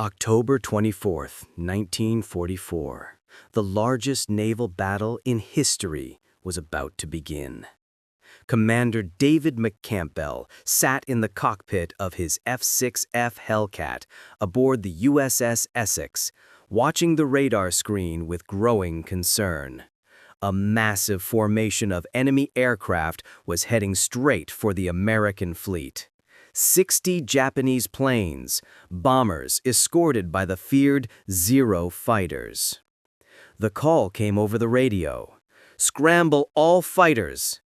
October 24th, 1944. The largest naval battle in history was about to begin. Commander David McCampbell sat in the cockpit of his F6F Hellcat aboard the USS Essex, watching the radar screen with growing concern. A massive formation of enemy aircraft was heading straight for the American fleet. 60 Japanese planes, bombers escorted by the feared Zero fighters. The call came over the radio. "Scramble all fighters!"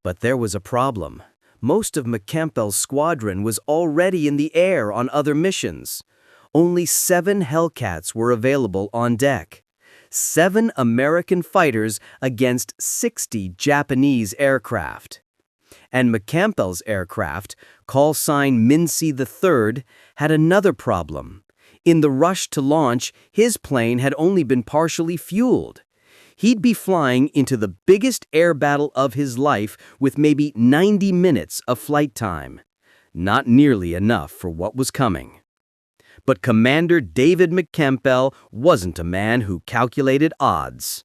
But there was a problem. Most of McCampbell's squadron was already in the air on other missions. Only 7 Hellcats were available on deck. 7 American fighters against 60 Japanese aircraft. And McCampbell's aircraft, call sign Mincy III, had another problem. In the rush to launch, his plane had only been partially fueled. He'd be flying into the biggest air battle of his life with maybe 90 minutes of flight time. Not nearly enough for what was coming. But Commander David McCampbell wasn't a man who calculated odds.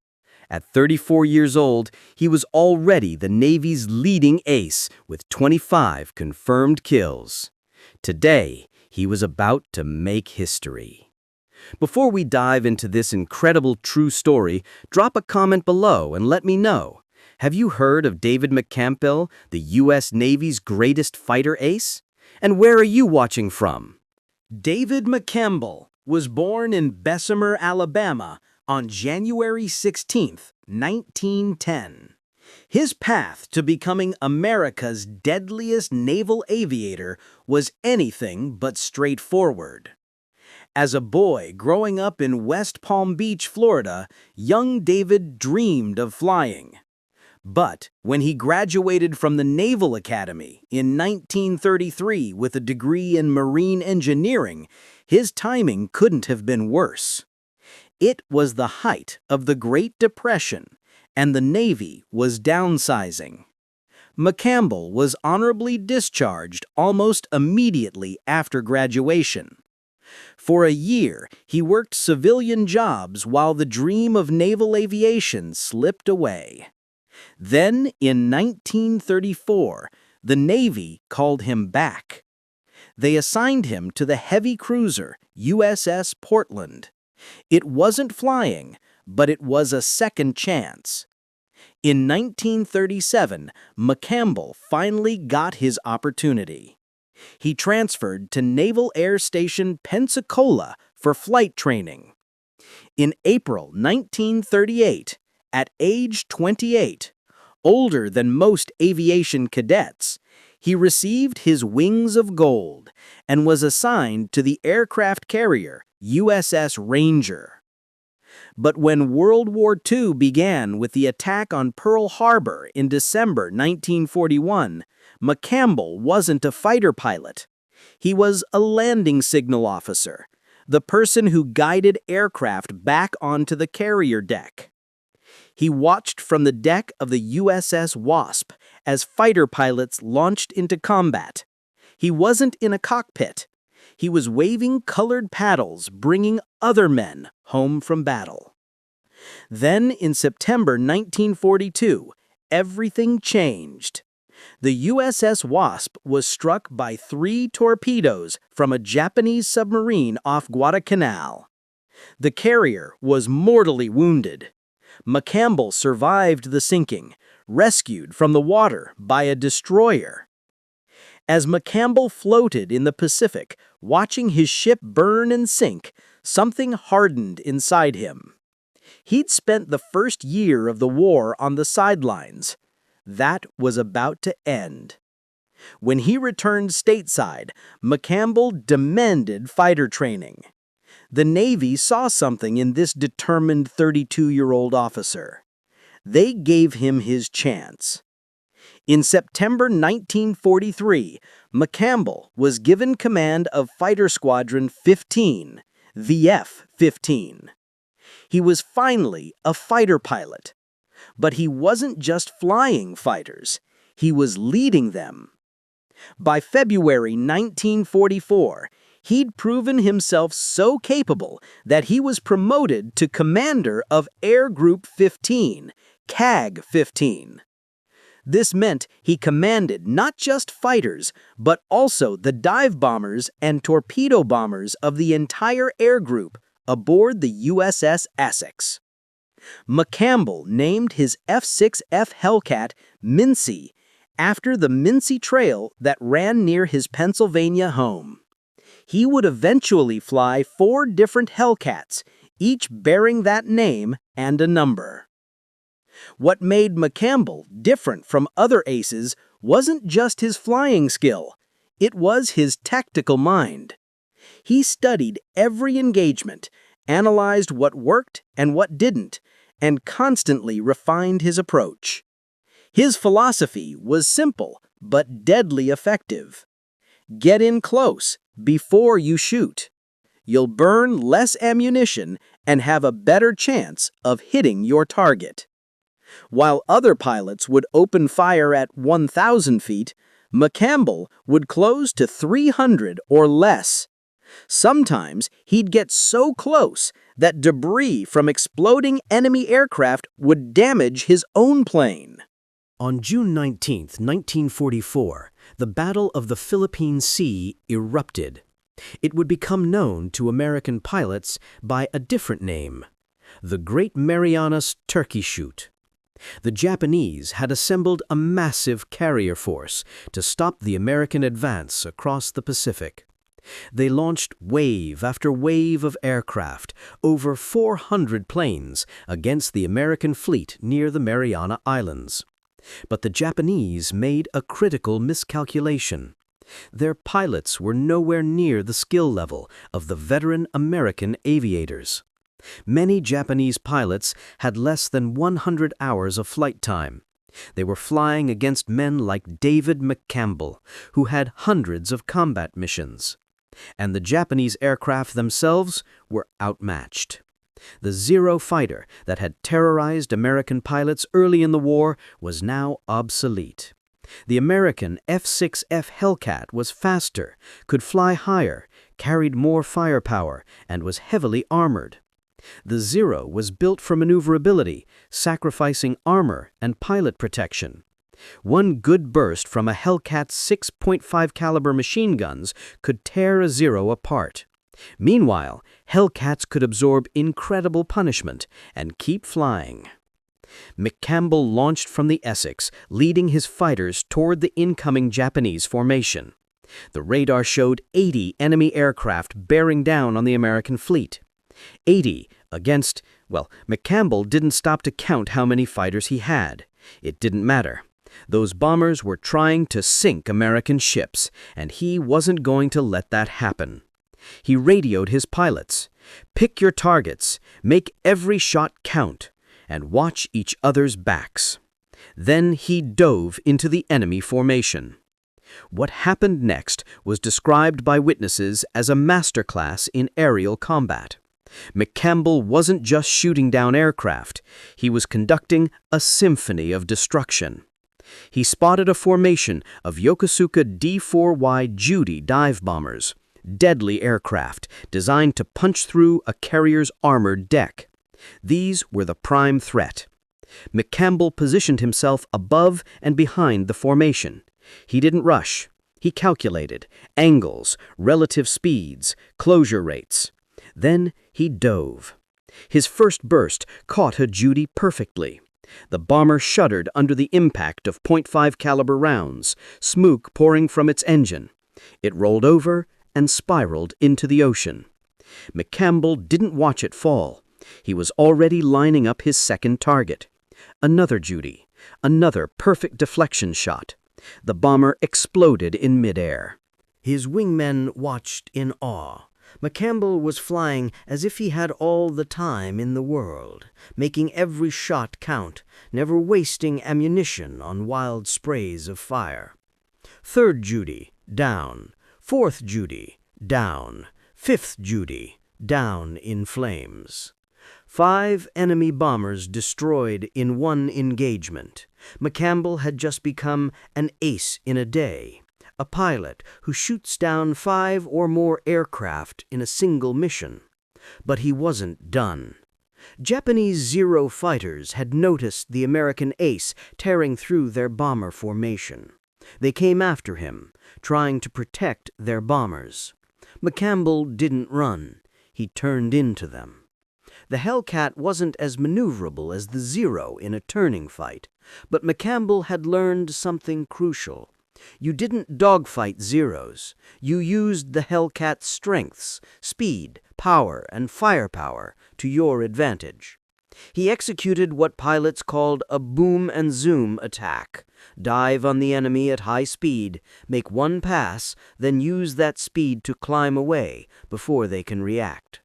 At 34 years old, he was already the Navy's leading ace with 25 confirmed kills. Today, he was about to make history. Before we dive into this incredible true story, drop a comment below and let me know. Have you heard of David McCampbell, the U.S. Navy's greatest fighter ace? And where are you watching from? David McCampbell was born in Bessemer, Alabama, on January 16, 1910. His path to becoming America's deadliest naval aviator was anything but straightforward. As a boy growing up in West Palm Beach, Florida, young David dreamed of flying. But when he graduated from the Naval Academy in 1933 with a degree in marine engineering, his timing couldn't have been worse. It was the height of the Great Depression, and the Navy was downsizing. McCampbell was honorably discharged almost immediately after graduation. For a year, he worked civilian jobs while the dream of naval aviation slipped away. Then, in 1934, the Navy called him back. They assigned him to the heavy cruiser USS Portland. It wasn't flying, but it was a second chance. In 1937, McCampbell finally got his opportunity. He transferred to Naval Air Station Pensacola for flight training. In April 1938, at age 28, older than most aviation cadets, he received his wings of gold and was assigned to the aircraft carrier USS Ranger. But when World War II began with the attack on Pearl Harbor in December 1941, McCampbell wasn't a fighter pilot. He was a landing signal officer, the person who guided aircraft back onto the carrier deck. He watched from the deck of the USS Wasp as fighter pilots launched into combat. He wasn't in a cockpit. He was waving colored paddles, bringing other men home from battle. Then, in September 1942, everything changed. The USS Wasp was struck by 3 torpedoes from a Japanese submarine off Guadalcanal. The carrier was mortally wounded. McCampbell survived the sinking, rescued from the water by a destroyer. As McCampbell floated in the Pacific, watching his ship burn and sink, something hardened inside him. He'd spent the first year of the war on the sidelines. That was about to end. When he returned stateside, McCampbell demanded fighter training. The Navy saw something in this determined 32-year-old officer. They gave him his chance. In September 1943, McCampbell was given command of Fighter Squadron 15, the F-15. He was finally a fighter pilot. But he wasn't just flying fighters, he was leading them. By February 1944, He'd proven himself so capable that he was promoted to commander of Air Group 15, CAG 15. This meant he commanded not just fighters, but also the dive bombers and torpedo bombers of the entire air group aboard the USS Essex. McCampbell named his F6F Hellcat Mincy after the Mincy Trail that ran near his Pennsylvania home. He would eventually fly 4 different Hellcats, each bearing that name and a number. What made McCampbell different from other aces wasn't just his flying skill, it was his tactical mind. He studied every engagement, analyzed what worked and what didn't, and constantly refined his approach. His philosophy was simple but deadly effective. Get in close before you shoot. You'll burn less ammunition and have a better chance of hitting your target. While other pilots would open fire at 1,000 feet, McCampbell would close to 300 or less. Sometimes he'd get so close that debris from exploding enemy aircraft would damage his own plane. On June 19, 1944, the Battle of the Philippine Sea erupted. It would become known to American pilots by a different name, the Great Marianas Turkey Shoot. The Japanese had assembled a massive carrier force to stop the American advance across the Pacific. They launched wave after wave of aircraft, over 400 planes, against the American fleet near the Mariana Islands. But the Japanese made a critical miscalculation. Their pilots were nowhere near the skill level of the veteran American aviators. Many Japanese pilots had less than 100 hours of flight time. They were flying against men like David McCampbell, who had hundreds of combat missions. And the Japanese aircraft themselves were outmatched. The Zero fighter that had terrorized American pilots early in the war was now obsolete. The American F6F Hellcat was faster, could fly higher, carried more firepower, and was heavily armored. The Zero was built for maneuverability, sacrificing armor and pilot protection. One good burst from a Hellcat's 6.5 caliber machine guns could tear a Zero apart. Meanwhile, Hellcats could absorb incredible punishment and keep flying. McCampbell launched from the Essex, leading his fighters toward the incoming Japanese formation. The radar showed 80 enemy aircraft bearing down on the American fleet. 80 against, well, McCampbell didn't stop to count how many fighters he had. It didn't matter. Those bombers were trying to sink American ships, and he wasn't going to let that happen. He radioed his pilots, "Pick your targets, make every shot count, and watch each other's backs." Then he dove into the enemy formation. What happened next was described by witnesses as a masterclass in aerial combat. McCampbell wasn't just shooting down aircraft, he was conducting a symphony of destruction. He spotted a formation of Yokosuka D4Y Judy dive bombers, deadly aircraft designed to punch through a carrier's armored deck. These were the prime threat. McCampbell positioned himself above and behind the formation. He didn't rush. He calculated angles, relative speeds, closure rates. Then he dove. His first burst caught a Judy perfectly. The bomber shuddered under the impact of .5 caliber rounds, smoke pouring from its engine. It rolled over and spiraled into the ocean. McCampbell didn't watch it fall. He was already lining up his second target. Another Judy, another perfect deflection shot. The bomber exploded in midair. His wingmen watched in awe. McCampbell was flying as if he had all the time in the world, making every shot count, never wasting ammunition on wild sprays of fire. Third Judy, down. Fourth Judy, down. Fifth Judy, down in flames. 5 enemy bombers destroyed in one engagement. McCampbell had just become an ace in a day, a pilot who shoots down 5 or more aircraft in a single mission. But he wasn't done. Japanese Zero fighters had noticed the American ace tearing through their bomber formation. They came after him, trying to protect their bombers. McCampbell didn't run. He turned into them. The Hellcat wasn't as maneuverable as the Zero in a turning fight, but McCampbell had learned something crucial. You didn't dogfight Zeros. You used the Hellcat's strengths, speed, power, and firepower to your advantage. He executed what pilots called a boom and zoom attack. Dive on the enemy at high speed, make one pass, then use that speed to climb away before they can react.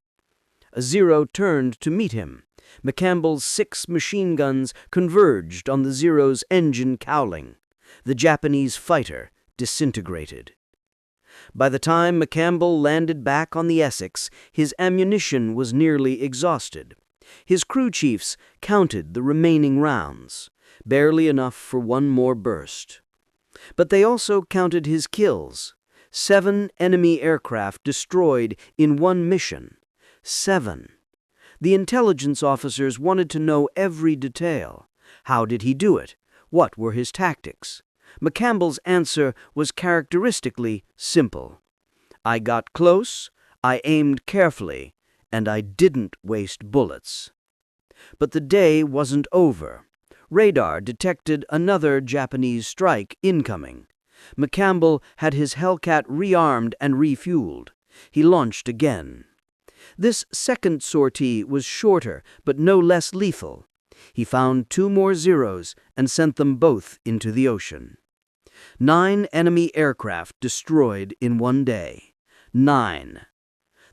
A Zero turned to meet him. McCampbell's 6 machine guns converged on the Zero's engine cowling. The Japanese fighter disintegrated. By the time McCampbell landed back on the Essex, his ammunition was nearly exhausted. His crew chiefs counted the remaining rounds, barely enough for one more burst. But they also counted his kills. 7 enemy aircraft destroyed in one mission. 7. The intelligence officers wanted to know every detail. How did he do it? What were his tactics? McCampbell's answer was characteristically simple. I got close, I aimed carefully, and I didn't waste bullets. But the day wasn't over. Radar detected another Japanese strike incoming. McCampbell had his Hellcat rearmed and refueled. He launched again. This second sortie was shorter, but no less lethal. He found 2 more Zeros and sent them both into the ocean. 9 enemy aircraft destroyed in one day. 9.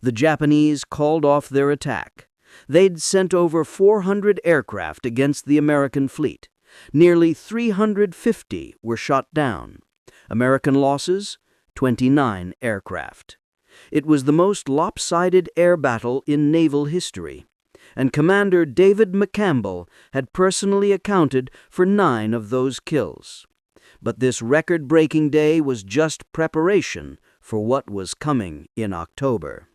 The Japanese called off their attack. They'd sent over 400 aircraft against the American fleet. Nearly 350 were shot down. American losses? 29 aircraft. It was the most lopsided air battle in naval history, and Commander David McCampbell had personally accounted for 9 of those kills. But this record-breaking day was just preparation for what was coming in October.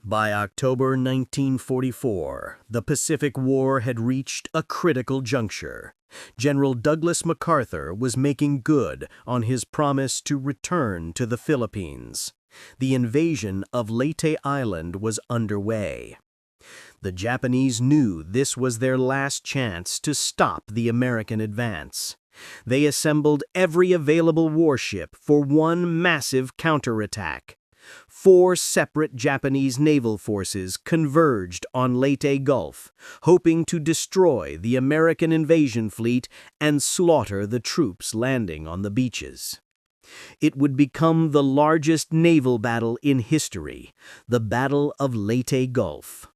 By October 1944, the Pacific War had reached a critical juncture. General Douglas MacArthur was making good on his promise to return to the Philippines. The invasion of Leyte Island was underway. The Japanese knew this was their last chance to stop the American advance. They assembled every available warship for one massive counterattack. 4 separate Japanese naval forces converged on Leyte Gulf, hoping to destroy the American invasion fleet and slaughter the troops landing on the beaches. It would become the largest naval battle in history, the Battle of Leyte Gulf.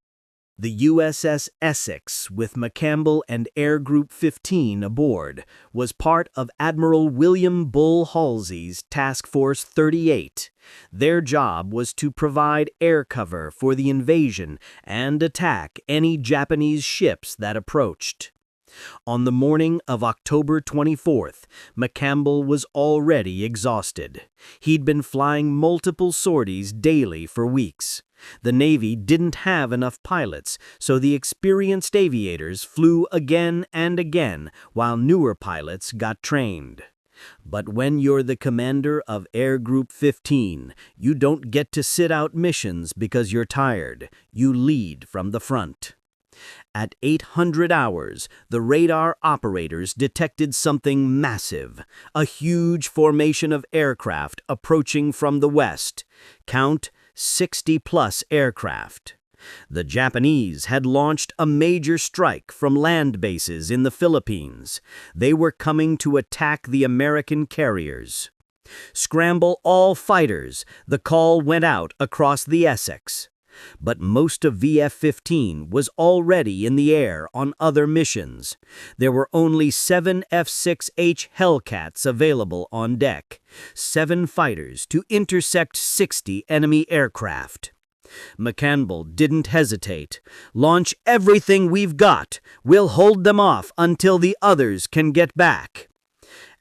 The USS Essex, with McCampbell and Air Group 15 aboard, was part of Admiral William Bull Halsey's Task Force 38. Their job was to provide air cover for the invasion and attack any Japanese ships that approached. On the morning of October 24th, McCampbell was already exhausted. He'd been flying multiple sorties daily for weeks. The Navy didn't have enough pilots, so the experienced aviators flew again and again while newer pilots got trained. But when you're the commander of Air Group 15, you don't get to sit out missions because you're tired. You lead from the front. At 800 hours, the radar operators detected something massive, a huge formation of aircraft approaching from the west. Count 60-plus aircraft. The Japanese had launched a major strike from land bases in the Philippines. They were coming to attack the American carriers. Scramble all fighters, the call went out across the Essex. But most of VF-15 was already in the air on other missions. There were only 7 F6H Hellcats available on deck, 7 fighters to intersect 60 enemy aircraft. McCampbell didn't hesitate. Launch everything we've got. We'll hold them off until the others can get back.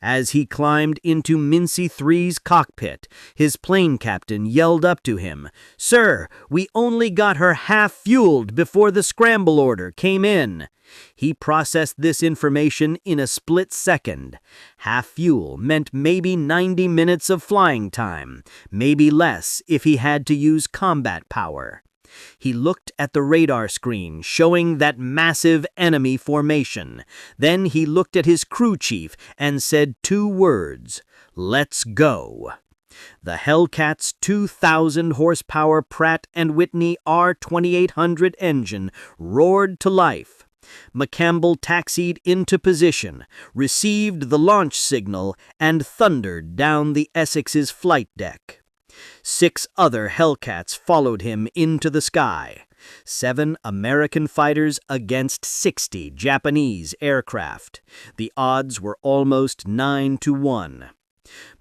As he climbed into Mincy 3's cockpit, his plane captain yelled up to him, "Sir, we only got her half-fueled before the scramble order came in." He processed this information in a split second. Half fuel meant maybe 90 minutes of flying time, maybe less if he had to use combat power. He looked at the radar screen showing that massive enemy formation. Then he looked at his crew chief and said 2 words, "Let's go." The Hellcat's 2,000 horsepower Pratt & Whitney R2800 engine roared to life. McCampbell taxied into position, received the launch signal, and thundered down the Essex's flight deck. 6 other Hellcats followed him into the sky. 7 American fighters against 60 Japanese aircraft. The odds were almost 9-1.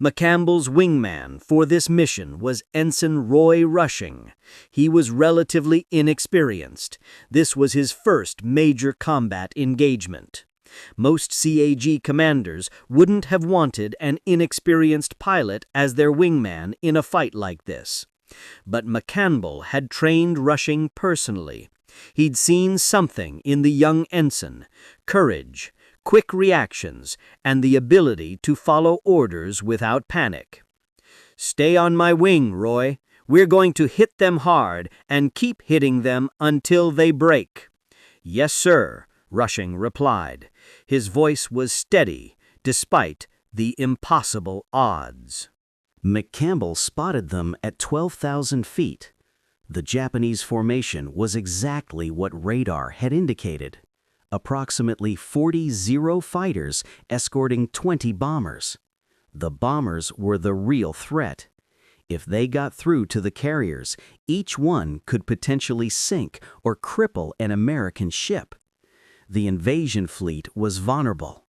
McCampbell's wingman for this mission was Ensign Roy Rushing. He was relatively inexperienced. This was his first major combat engagement. Most CAG commanders wouldn't have wanted an inexperienced pilot as their wingman in a fight like this. But McCampbell had trained Rushing personally. He'd seen something in the young ensign: courage, quick reactions, and the ability to follow orders without panic. "Stay on my wing, Roy. We're going to hit them hard and keep hitting them until they break." "Yes, sir," Rushing replied. His voice was steady, despite the impossible odds. McCampbell spotted them at 12,000 feet. The Japanese formation was exactly what radar had indicated. Approximately 40 Zero fighters escorting 20 bombers. The bombers were the real threat. If they got through to the carriers, each one could potentially sink or cripple an American ship. The invasion fleet was vulnerable.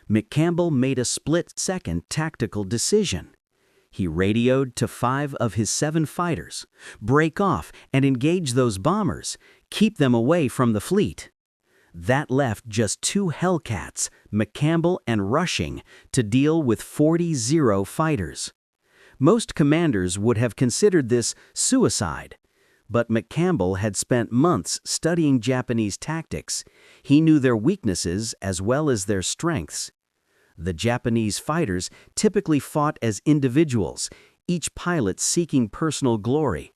McCampbell made a split-second tactical decision. He radioed to 5 of his 7 fighters, "Break off and engage those bombers. Keep them away from the fleet." That left just 2 Hellcats, McCampbell and Rushing, to deal with 40 Zero fighters. Most commanders would have considered this suicide. But McCampbell had spent months studying Japanese tactics. He knew their weaknesses as well as their strengths. The Japanese fighters typically fought as individuals, each pilot seeking personal glory.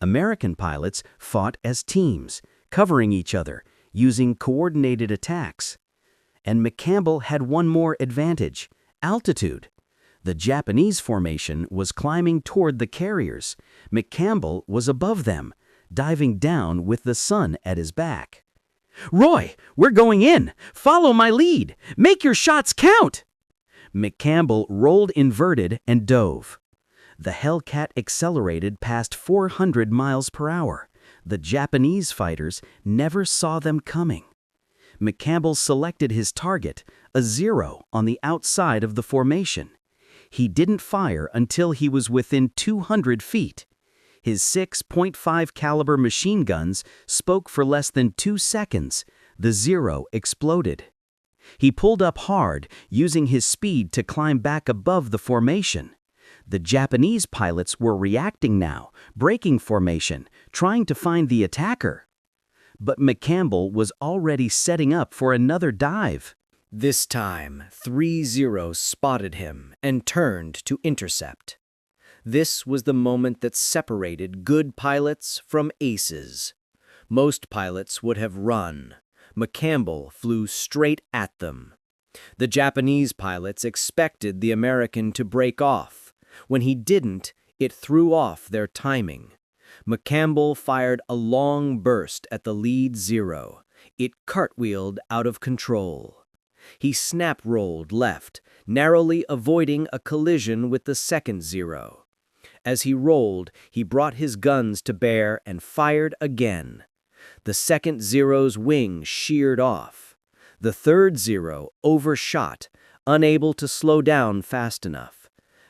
American pilots fought as teams, covering each other, using coordinated attacks. And McCampbell had one more advantage: altitude. The Japanese formation was climbing toward the carriers. McCampbell was above them, diving down with the sun at his back. "Roy, we're going in! Follow my lead! Make your shots count!" McCampbell rolled inverted and dove. The Hellcat accelerated past 400 miles per hour. The Japanese fighters never saw them coming. McCampbell selected his target, a Zero on the outside of the formation. He didn't fire until he was within 200 feet. His 6.5 caliber machine guns spoke for less than 2 seconds. The Zero exploded. He pulled up hard, using his speed to climb back above the formation. The Japanese pilots were reacting now, breaking formation, trying to find the attacker. But McCampbell was already setting up for another dive. This time, 3 Zeros spotted him and turned to intercept. This was the moment that separated good pilots from aces. Most pilots would have run. McCampbell flew straight at them. The Japanese pilots expected the American to break off. When he didn't, it threw off their timing. McCampbell fired a long burst at the lead Zero. It cartwheeled out of control. He snap-rolled left, narrowly avoiding a collision with the second Zero. As he rolled, he brought his guns to bear and fired again. The second Zero's wing sheared off. The third Zero overshot, unable to slow down fast enough.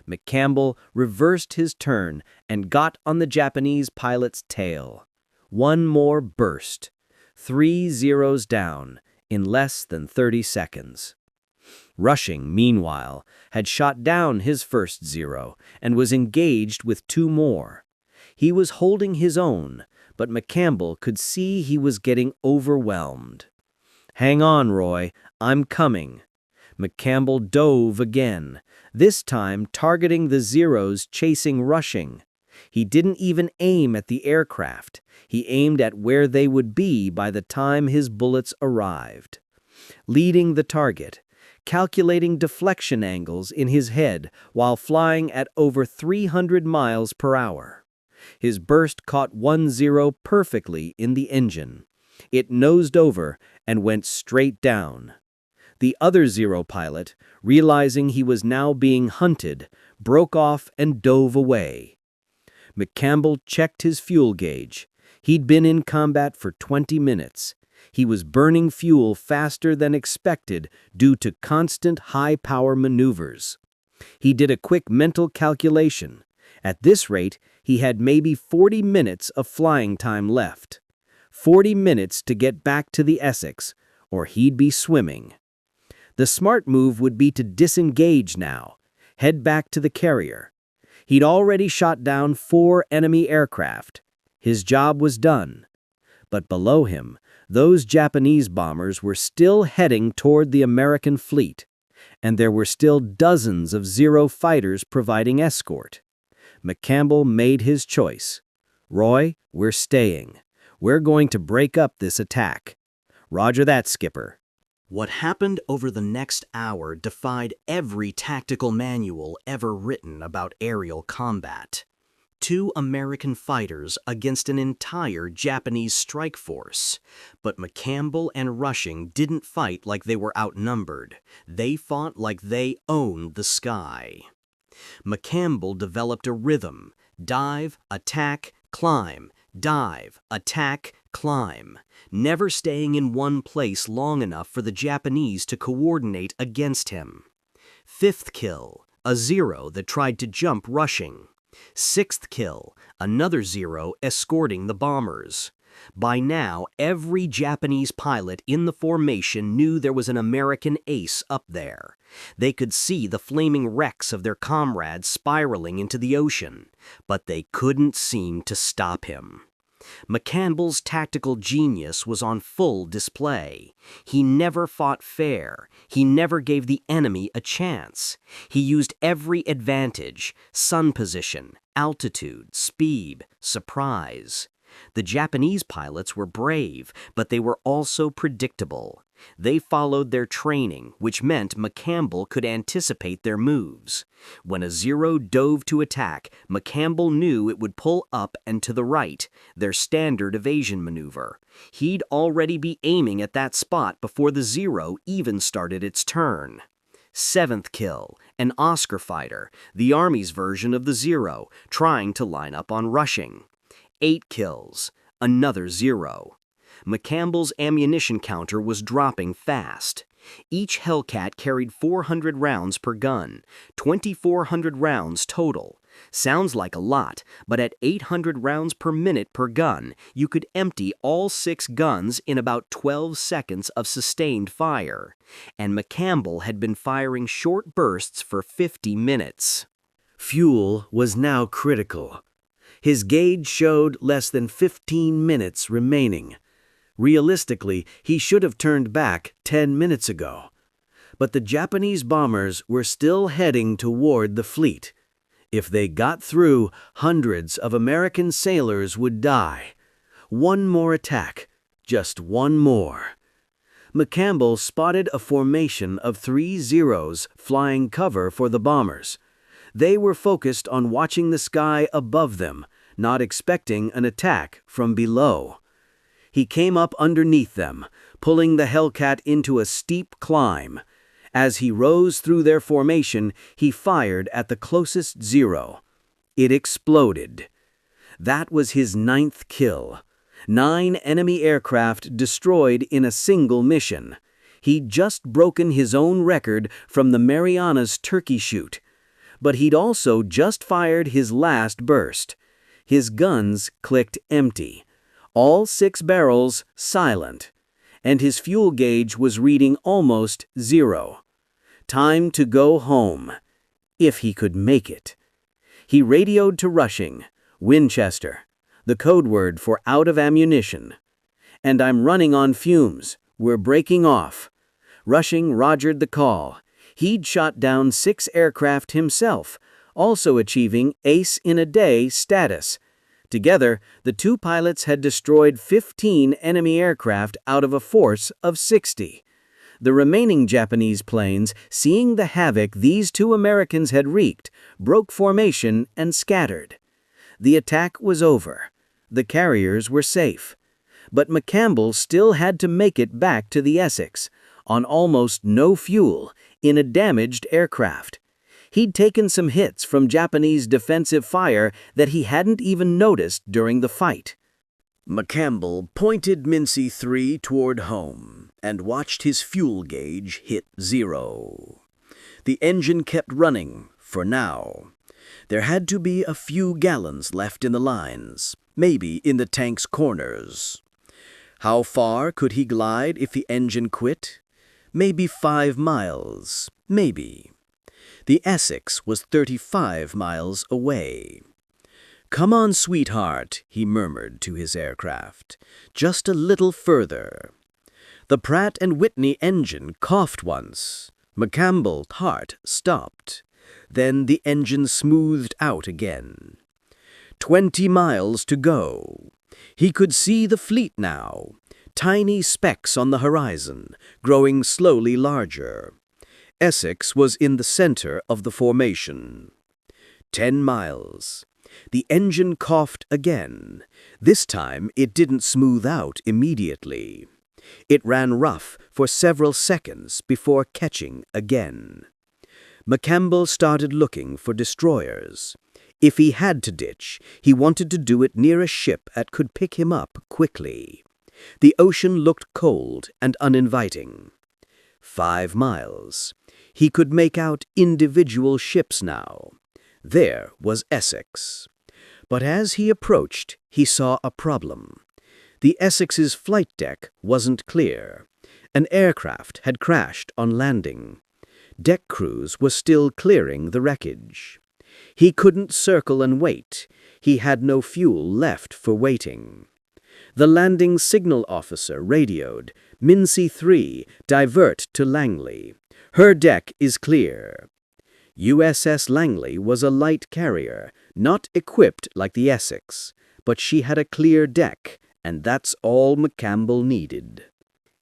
McCampbell reversed his turn and got on the Japanese pilot's tail. One more burst. 3 Zeros down in less than 30 seconds. Rushing, meanwhile, had shot down his first Zero and was engaged with two more. He was holding his own, but McCampbell could see he was getting overwhelmed. "Hang on, Roy, I'm coming." McCampbell dove again, this time targeting the Zeros chasing Rushing. He didn't even aim at the aircraft. He aimed at where they would be by the time his bullets arrived. Leading the target, calculating deflection angles in his head while flying at over 300 miles per hour. His burst caught one Zero perfectly in the engine. It nosed over and went straight down. The other Zero pilot, realizing he was now being hunted, broke off and dove away. McCampbell checked his fuel gauge. He'd been in combat for 20 minutes. He was burning fuel faster than expected due to constant high-power maneuvers. He did a quick mental calculation. At this rate, he had maybe 40 minutes of flying time left. 40 minutes to get back to the Essex, or he'd be swimming. The smart move would be to disengage now, head back to the carrier. He'd already shot down 4 enemy aircraft. His job was done. But below him, those Japanese bombers were still heading toward the American fleet, and there were still dozens of Zero fighters providing escort. McCampbell made his choice. "Roy, we're staying. We're going to break up this attack." "Roger that, Skipper." What happened over the next hour defied every tactical manual ever written about aerial combat. 2 American fighters against an entire Japanese strike force. But McCampbell and Rushing didn't fight like they were outnumbered. They fought like they owned the sky. McCampbell developed a rhythm: dive, attack, climb, dive, attack, climb, never staying in one place long enough for the Japanese to coordinate against him. 5th kill, a Zero that tried to jump Rushing. 6th kill, another Zero escorting the bombers. By now, every Japanese pilot in the formation knew there was an American ace up there. They could see the flaming wrecks of their comrades spiraling into the ocean, but they couldn't seem to stop him. McCampbell's tactical genius was on full display. He never fought fair. He never gave the enemy a chance. He used every advantage: sun position, altitude, speed, surprise. The Japanese pilots were brave, but they were also predictable. They followed their training, which meant McCampbell could anticipate their moves. When a Zero dove to attack, McCampbell knew it would pull up and to the right, their standard evasion maneuver. He'd already be aiming at that spot before the Zero even started its turn. 7th kill, an Oscar fighter, the Army's version of the Zero, trying to line up on Rushing. 8 kills, another Zero. McCampbell's ammunition counter was dropping fast. Each Hellcat carried 400 rounds per gun, 2,400 rounds total. Sounds like a lot, but at 800 rounds per minute per gun, you could empty all 6 guns in about 12 seconds of sustained fire. And McCampbell had been firing short bursts for 50 minutes. Fuel was now critical. His gauge showed less than 15 minutes remaining. Realistically, he should have turned back 10 minutes ago. But the Japanese bombers were still heading toward the fleet. If they got through, hundreds of American sailors would die. One more attack, just one more. McCampbell spotted a formation of 3 Zeros flying cover for the bombers. They were focused on watching the sky above them, not expecting an attack from below. He came up underneath them, pulling the Hellcat into a steep climb. As he rose through their formation, he fired at the closest Zero. It exploded. That was his 9th kill. 9 enemy aircraft destroyed in a single mission. He'd just broken his own record from the Marianas turkey shoot. But he'd also just fired his last burst. His guns clicked empty. All 6 barrels silent. And his fuel gauge was reading almost 0. Time to go home, if he could make it. He radioed to Rushing, Winchester, the code word for out of ammunition. "And I'm running on fumes. We're breaking off." Rushing rogered the call. He'd shot down 6 aircraft himself, also achieving ace in a day status. Together, the 2 pilots had destroyed 15 enemy aircraft out of a force of 60. The remaining Japanese planes, seeing the havoc these 2 Americans had wreaked, broke formation and scattered. The attack was over. The carriers were safe. But McCampbell still had to make it back to the Essex, on almost no fuel, in a damaged aircraft. He'd taken some hits from Japanese defensive fire that he hadn't even noticed during the fight. McCampbell pointed Mincy 3 toward home and watched his fuel gauge hit 0. The engine kept running, for now. There had to be a few gallons left in the lines, maybe in the tank's corners. How far could he glide if the engine quit? Maybe 5 miles, maybe. The Essex was 35 miles away. "Come on, sweetheart," he murmured to his aircraft. "Just a little further." The Pratt & Whitney engine coughed once. McCampbell's heart stopped. Then the engine smoothed out again. 20 miles to go. He could see the fleet now. Tiny specks on the horizon, growing slowly larger. Essex was in the center of the formation. 10 miles. The engine coughed again. This time it didn't smooth out immediately. It ran rough for several seconds before catching again. McCampbell started looking for destroyers. If he had to ditch, he wanted to do it near a ship that could pick him up quickly. The ocean looked cold and uninviting. 5 miles. He could make out individual ships now. There was Essex. But as he approached, he saw a problem. The Essex's flight deck wasn't clear. An aircraft had crashed on landing. Deck crews were still clearing the wreckage. He couldn't circle and wait. He had no fuel left for waiting. The landing signal officer radioed, "Mincy 3, divert to Langley. Her deck is clear." USS Langley was a light carrier, not equipped like the Essex, but she had a clear deck, and that's all McCampbell needed.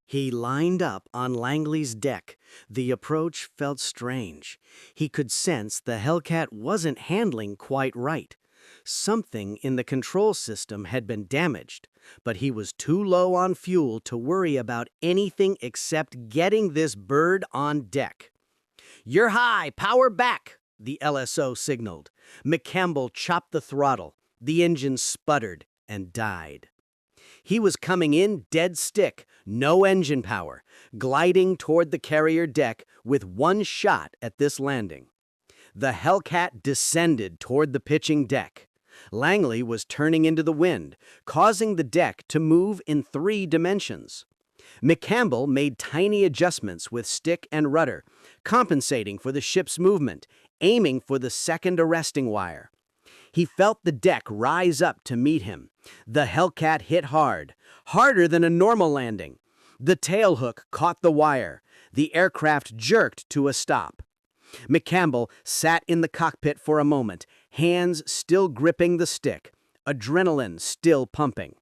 He lined up on Langley's deck. The approach felt strange. He could sense the Hellcat wasn't handling quite right. Something in the control system had been damaged, but he was too low on fuel to worry about anything except getting this bird on deck. "You're high, power back," the LSO signaled. McCampbell chopped the throttle. The engine sputtered and died. He was coming in dead stick, no engine power, gliding toward the carrier deck with one shot at this landing. The Hellcat descended toward the pitching deck. Langley was turning into the wind, causing the deck to move in 3 dimensions. McCampbell made tiny adjustments with stick and rudder, compensating for the ship's movement, aiming for the second arresting wire. He felt the deck rise up to meet him. The Hellcat hit hard, harder than a normal landing. The tailhook caught the wire. The aircraft jerked to a stop. McCampbell sat in the cockpit for a moment, hands still gripping the stick, adrenaline still pumping.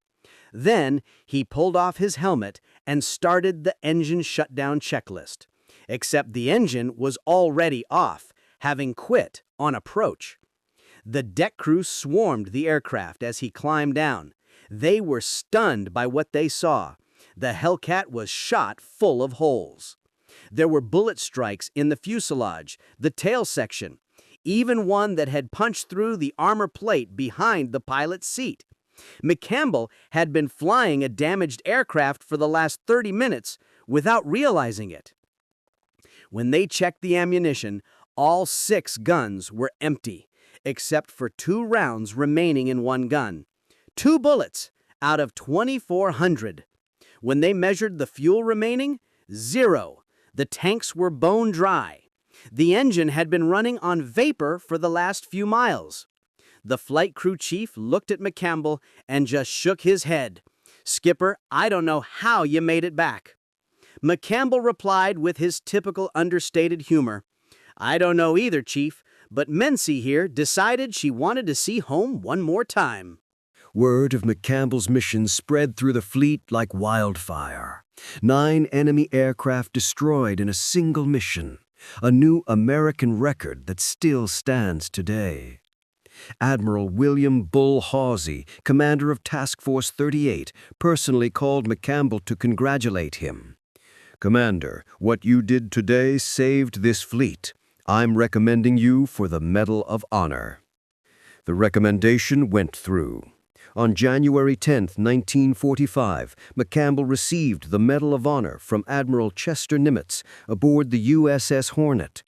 Then he pulled off his helmet and started the engine shutdown checklist. Except the engine was already off, having quit on approach. The deck crew swarmed the aircraft as he climbed down. They were stunned by what they saw. The Hellcat was shot full of holes. There were bullet strikes in the fuselage, the tail section, even one that had punched through the armor plate behind the pilot's seat. McCampbell had been flying a damaged aircraft for the last 30 minutes without realizing it. When they checked the ammunition, all 6 guns were empty, except for 2 rounds remaining in one gun. 2 bullets out of 2,400. When they measured the fuel remaining, 0. The tanks were bone dry. The engine had been running on vapor for the last few miles. The flight crew chief looked at McCampbell and just shook his head. "Skipper, I don't know how you made it back." McCampbell replied with his typical understated humor, "I don't know either, Chief, but Mency here decided she wanted to see home one more time." Word of McCampbell's mission spread through the fleet like wildfire. 9 enemy aircraft destroyed in a single mission, a new American record that still stands today. Admiral William Bull Hawsey, commander of Task Force 38, personally called McCampbell to congratulate him. "Commander, what you did today saved this fleet. I'm recommending you for the Medal of Honor." The recommendation went through. On January 10, 1945, McCampbell received the Medal of Honor from Admiral Chester Nimitz aboard the USS Hornet.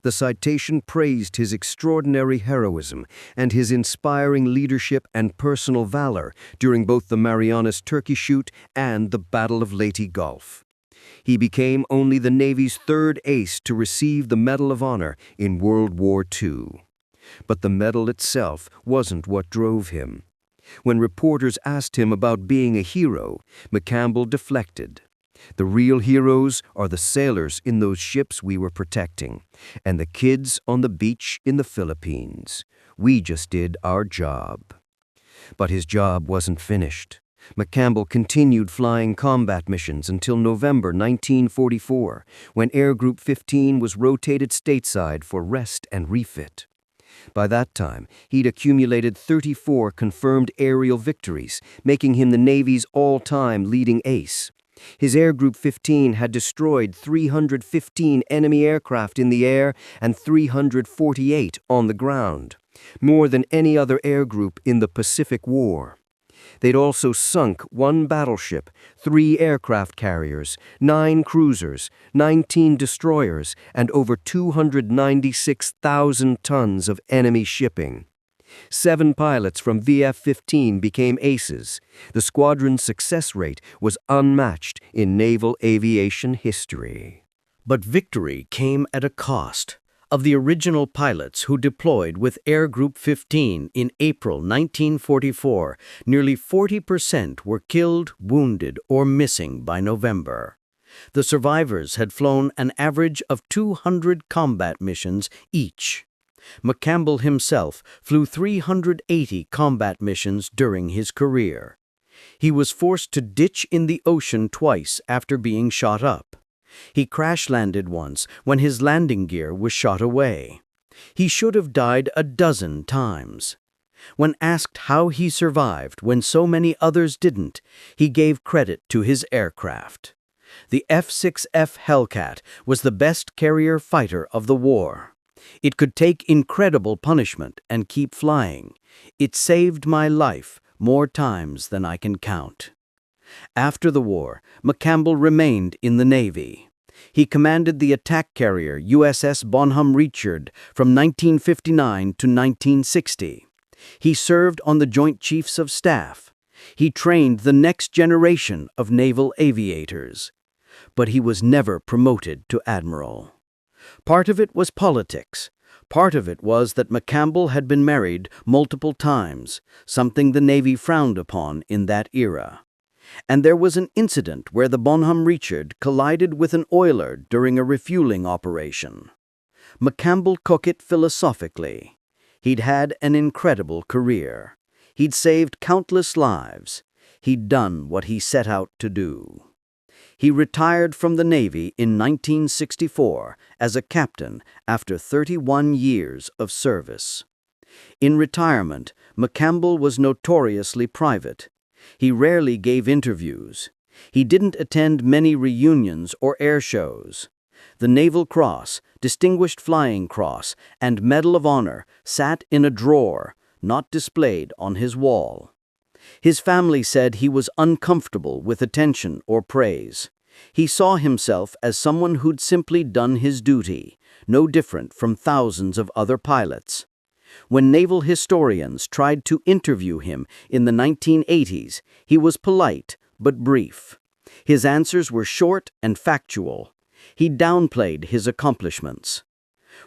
The citation praised his extraordinary heroism and his inspiring leadership and personal valor during both the Marianas Turkey Shoot and the Battle of Leyte Gulf. He became only the Navy's 3rd ace to receive the Medal of Honor in World War II. But the medal itself wasn't what drove him. When reporters asked him about being a hero, McCampbell deflected. "The real heroes are the sailors in those ships we were protecting, and the kids on the beach in the Philippines. We just did our job." But his job wasn't finished. McCampbell continued flying combat missions until November 1944, when Air Group 15 was rotated stateside for rest and refit. By that time, he'd accumulated 34 confirmed aerial victories, making him the Navy's all-time leading ace. His Air Group 15 had destroyed 315 enemy aircraft in the air and 348 on the ground, more than any other air group in the Pacific War. They'd also sunk 1 battleship, 3 aircraft carriers, 9 cruisers, 19 destroyers, and over 296,000 tons of enemy shipping. 7 pilots from VF-15 became aces. The squadron's success rate was unmatched in naval aviation history. But victory came at a cost. Of the original pilots who deployed with Air Group 15 in April 1944, nearly 40% were killed, wounded, or missing by November. The survivors had flown an average of 200 combat missions each. McCampbell himself flew 380 combat missions during his career. He was forced to ditch in the ocean twice after being shot up. He crash-landed once when his landing gear was shot away. He should have died a dozen times. When asked how he survived when so many others didn't, he gave credit to his aircraft. The F6F Hellcat was the best carrier fighter of the war. It could take incredible punishment and keep flying. It saved my life more times than I can count. After the war, McCampbell remained in the Navy. He commanded the attack carrier USS Bonhomme Richard from 1959 to 1960. He served on the Joint Chiefs of Staff. He trained the next generation of naval aviators. But he was never promoted to admiral. Part of it was politics. Part of it was that McCampbell had been married multiple times, something the Navy frowned upon in that era. And there was an incident where the Bonhomme Richard collided with an oiler during a refueling operation. McCampbell took it philosophically. He'd had an incredible career. He'd saved countless lives. He'd done what he set out to do. He retired from the Navy in 1964 as a captain after 31 years of service. In retirement, McCampbell was notoriously private. He rarely gave interviews. He didn't attend many reunions or air shows. The Naval Cross, Distinguished Flying Cross, and Medal of Honor sat in a drawer, not displayed on his wall. His family said he was uncomfortable with attention or praise. He saw himself as someone who'd simply done his duty, no different from thousands of other pilots. When naval historians tried to interview him in the 1980s, he was polite but brief. His answers were short and factual. He downplayed his accomplishments.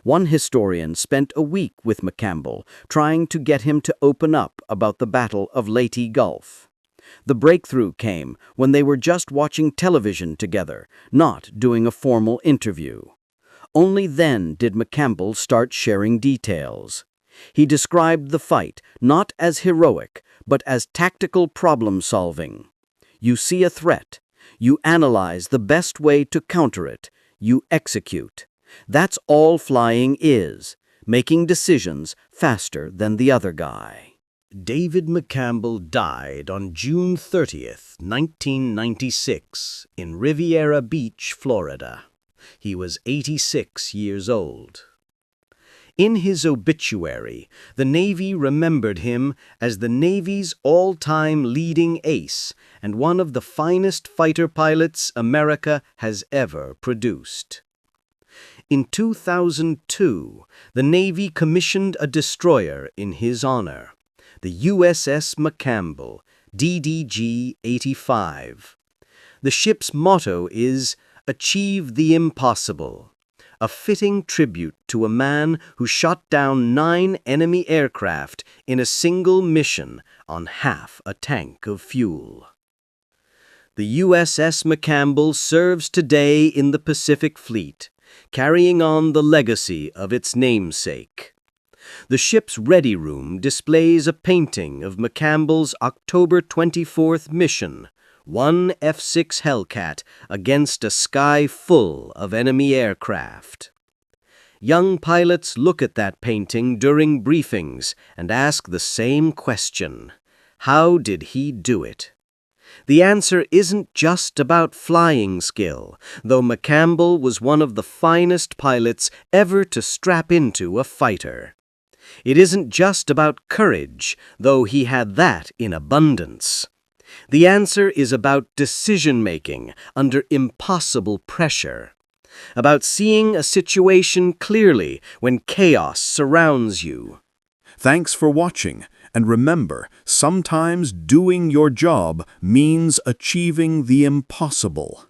One historian spent a week with McCampbell, trying to get him to open up about the Battle of Leyte Gulf. The breakthrough came when they were just watching television together, not doing a formal interview. Only then did McCampbell start sharing details. He described the fight not as heroic, but as tactical problem-solving. You see a threat. You analyze the best way to counter it. You execute. That's all flying is, making decisions faster than the other guy. David McCampbell died on June 30th, 1996, in Riviera Beach, Florida. He was 86 years old. In his obituary, the Navy remembered him as the Navy's all-time leading ace and one of the finest fighter pilots America has ever produced. In 2002, the Navy commissioned a destroyer in his honor, the USS McCampbell, DDG-85. The ship's motto is, "Achieve the impossible," a fitting tribute to a man who shot down 9 enemy aircraft in a single mission on half a tank of fuel. The USS McCampbell serves today in the Pacific Fleet, carrying on the legacy of its namesake. The ship's ready room displays a painting of McCampbell's October 24th mission, one F6 Hellcat against a sky full of enemy aircraft. Young pilots look at that painting during briefings and ask the same question: how did he do it? The answer isn't just about flying skill, though McCampbell was one of the finest pilots ever to strap into a fighter. It isn't just about courage, though he had that in abundance. The answer is about decision-making under impossible pressure, about seeing a situation clearly when chaos surrounds you. Thanks for watching, and remember, sometimes doing your job means achieving the impossible.